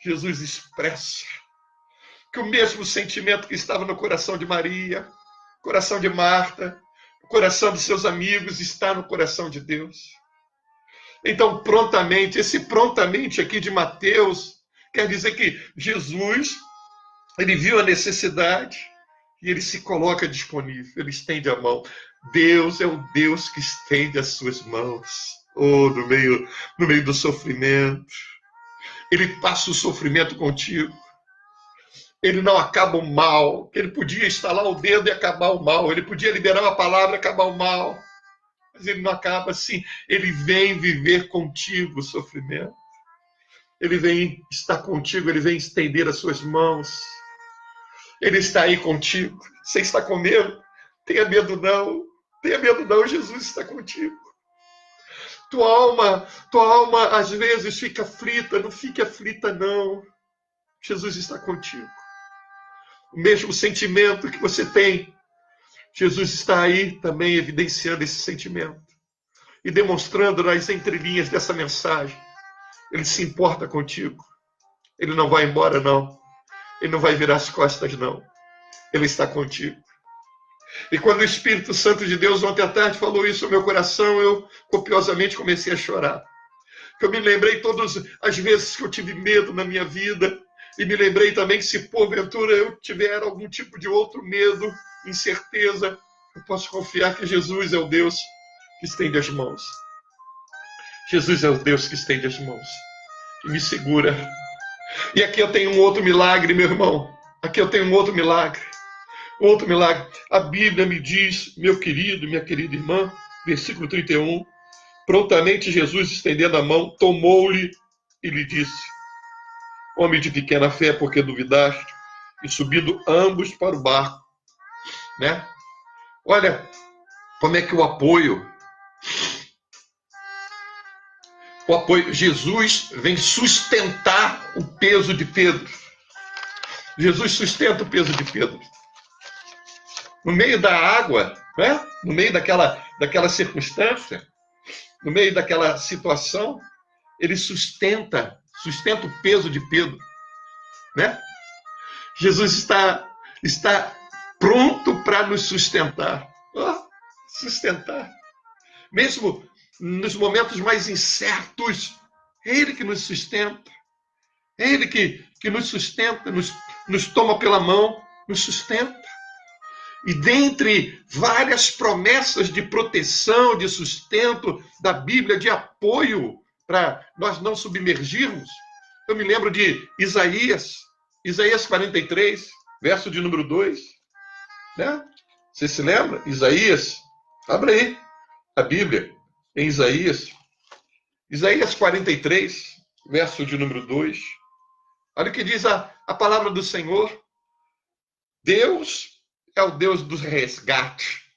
Jesus expressa que o mesmo sentimento que estava no coração de Maria, coração de Marta, o coração de seus amigos está no coração de Deus. Então, prontamente, esse prontamente aqui de Mateus, quer dizer que Jesus, ele viu a necessidade e ele se coloca disponível, ele estende a mão. Deus é o Deus que estende as suas mãos, no meio do sofrimento. Ele passa o sofrimento contigo. ele não acaba o mal. Ele podia estalar o dedo e acabar o mal. Ele podia liberar uma palavra e acabar o mal. Mas ele não acaba assim. Ele vem viver contigo o sofrimento. Ele vem estar contigo, ele vem estender as suas mãos. Ele está aí contigo. Você está com medo? Tenha medo não. Tenha medo não, Jesus está contigo. Tua alma às vezes fica aflita. Não fique aflita não. Jesus está contigo. O mesmo sentimento que você tem, Jesus está aí também evidenciando esse sentimento e demonstrando nas entrelinhas dessa mensagem. Ele se importa contigo. Ele não vai embora, não. Ele não vai virar as costas, não. Ele está contigo. E quando o Espírito Santo de Deus ontem à tarde falou isso no meu coração, eu copiosamente comecei a chorar. Eu me lembrei todas as vezes que eu tive medo na minha vida. E me lembrei também que se porventura eu tiver algum tipo de outro medo, incerteza, eu posso confiar que Jesus é o Deus que estende as mãos. Jesus é o Deus que estende as mãos e me segura. E aqui eu tenho um outro milagre, meu irmão. Aqui eu tenho um outro milagre. Outro milagre. A Bíblia me diz, meu querido, minha querida irmã, versículo 31, prontamente Jesus, estendendo a mão, tomou-lhe e lhe disse: homem de pequena fé, porque duvidaste? E subindo ambos para o barco, né? Olha como é que o apoio, Jesus vem sustentar o peso de Pedro. Jesus sustenta o peso de Pedro. No meio da água, né? No meio daquela circunstância, no meio daquela situação, ele sustenta o peso de Pedro, né? Jesus está pronto para nos sustentar. Sustentar. Mesmo nos momentos mais incertos, é Ele que nos sustenta. É Ele que nos sustenta, nos toma pela mão, nos sustenta. E dentre várias promessas de proteção, de sustento da Bíblia, de apoio para nós não submergirmos, eu me lembro de Isaías 43, verso de número 2. Né? Você se lembra? Isaías, abre aí a Bíblia, em Isaías 43, verso de número 2. Olha o que diz a palavra do Senhor. Deus é o Deus do resgate.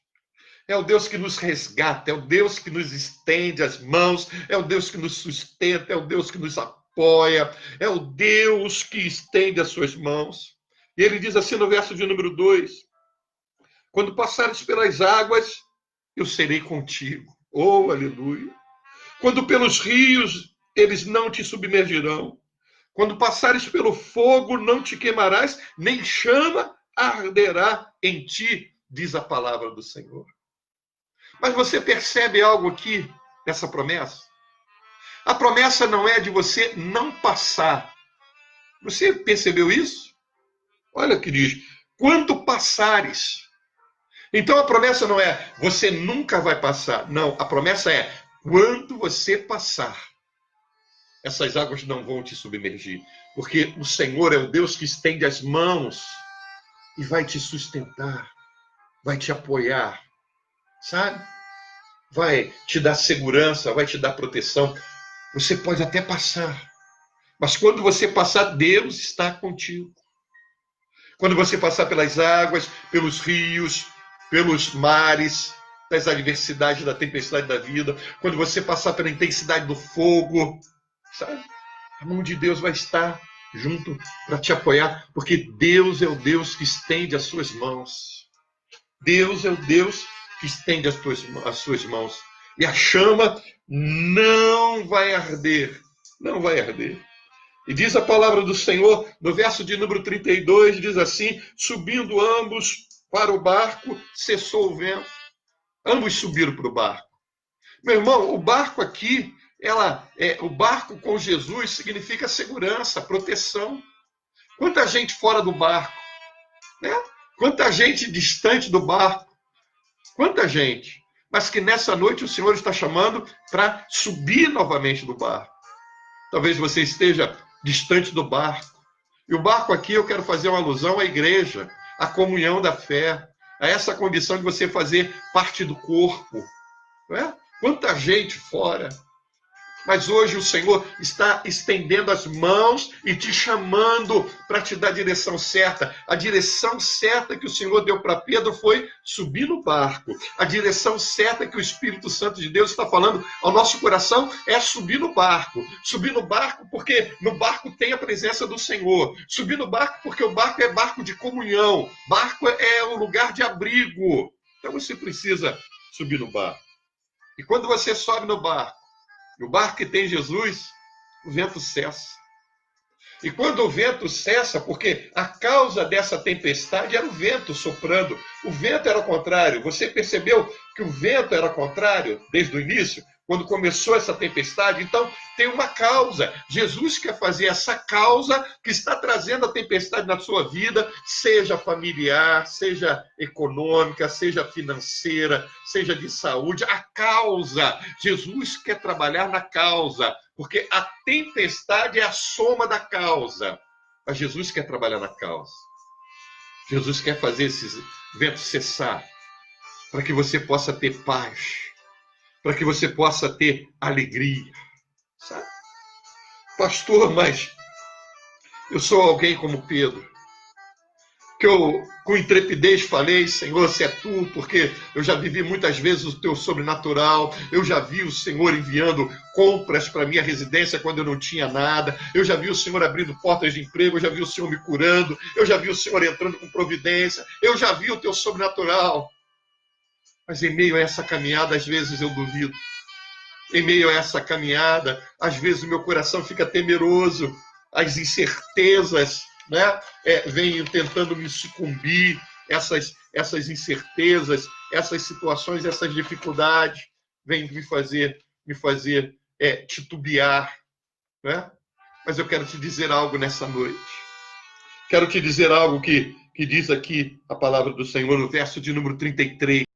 É o Deus que nos resgata, é o Deus que nos estende as mãos, é o Deus que nos sustenta, é o Deus que nos apoia, é o Deus que estende as suas mãos. E ele diz assim no verso de número 2: quando passares pelas águas, eu serei contigo. Oh, aleluia! Quando pelos rios, eles não te submergirão. Quando passares pelo fogo, não te queimarás, nem chama arderá em ti, diz a palavra do Senhor. Mas você percebe algo aqui nessa promessa? A promessa não é de você não passar. Você percebeu isso? Olha o que diz: quando passares. Então a promessa não é você nunca vai passar. Não, a promessa é quando você passar, essas águas não vão te submergir. Porque o Senhor é o Deus que estende as mãos e vai te sustentar, vai te apoiar, sabe? Vai te dar segurança, vai te dar proteção. Você pode até passar, mas quando você passar, Deus está contigo. Quando você passar pelas águas, pelos rios, pelos mares, das adversidades, da tempestade da vida, quando você passar pela intensidade do fogo, sabe? A mão de Deus vai estar junto para te apoiar, porque Deus é o Deus que estende as suas mãos. Deus é o Deus que estende as suas mãos. E a chama não vai arder. Não vai arder. E diz a palavra do Senhor, no verso de número 32, diz assim: subindo ambos para o barco, cessou o vento. Ambos subiram para o barco. Meu irmão, o barco aqui, o barco com Jesus significa segurança, proteção. Quanta gente fora do barco, né? Quanta gente distante do barco. Quanta gente. Mas que nessa noite o Senhor está chamando para subir novamente do barco. Talvez você esteja distante do barco. E o barco aqui eu quero fazer uma alusão à igreja, à comunhão da fé, a essa condição de você fazer parte do corpo. Não é? Quanta gente fora. Mas hoje o Senhor está estendendo as mãos e te chamando para te dar a direção certa. A direção certa que o Senhor deu para Pedro foi subir no barco. A direção certa que o Espírito Santo de Deus está falando ao nosso coração é subir no barco. Subir no barco porque no barco tem a presença do Senhor. Subir no barco porque o barco é barco de comunhão. Barco é um lugar de abrigo. Então você precisa subir no barco. E quando você sobe no barco, o barco que tem Jesus, o vento cessa. E quando o vento cessa, porque a causa dessa tempestade era o vento soprando. O vento era o contrário. Você percebeu que o vento era contrário desde o início? Quando começou essa tempestade? Então, tem uma causa. Jesus quer fazer essa causa que está trazendo a tempestade na sua vida, seja familiar, seja econômica, seja financeira, seja de saúde. A causa. Jesus quer trabalhar na causa, porque a tempestade é a soma da causa. Mas Jesus quer trabalhar na causa. Jesus quer fazer esses ventos cessar, para que você possa ter paz, para que você possa ter alegria, sabe? Pastor, mas eu sou alguém como Pedro, que eu com intrepidez falei, Senhor, se é tu, porque eu já vivi muitas vezes o teu sobrenatural, eu já vi o Senhor enviando compras para minha residência quando eu não tinha nada, eu já vi o Senhor abrindo portas de emprego, eu já vi o Senhor me curando, eu já vi o Senhor entrando com providência, eu já vi o teu sobrenatural. Mas em meio a essa caminhada, às vezes eu duvido. Em meio a essa caminhada, às vezes o meu coração fica temeroso. As incertezas, né, vêm tentando me sucumbir. Essas incertezas, essas situações, essas dificuldades vêm me fazer titubear. Né? Mas eu quero te dizer algo nessa noite. Quero te dizer algo que diz aqui a palavra do Senhor no verso de número 33.